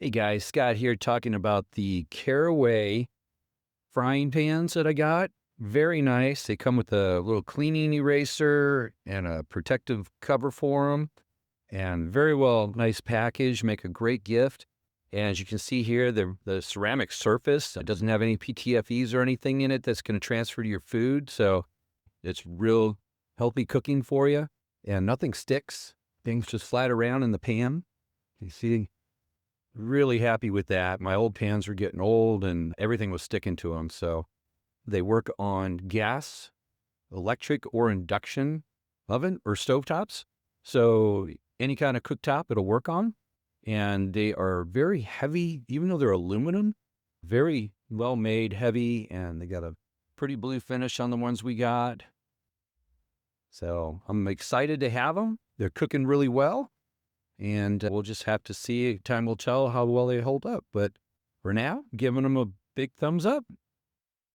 Hey guys, Scott here talking about the Caraway frying pans that I got. Very nice. They come with a little cleaning eraser and a protective cover for them. And very well, nice package, make a great gift. And as you can see here, the ceramic surface doesn't have any PTFEs or anything in it that's going to transfer to your food. So it's real healthy cooking for you. And nothing sticks. Things just flat around in the pan. You see, really happy with that. My old pans were getting old and everything was sticking to them. So they work on gas, electric, or induction oven or stovetops. So any kind of cooktop it'll work on. And they are very heavy, even though they're aluminum, very well made, heavy, and they got a pretty blue finish on the ones we got. So I'm excited to have them. They're cooking really well. And we'll just have to see. Time will tell how well they hold up. But for now, giving them a big thumbs up.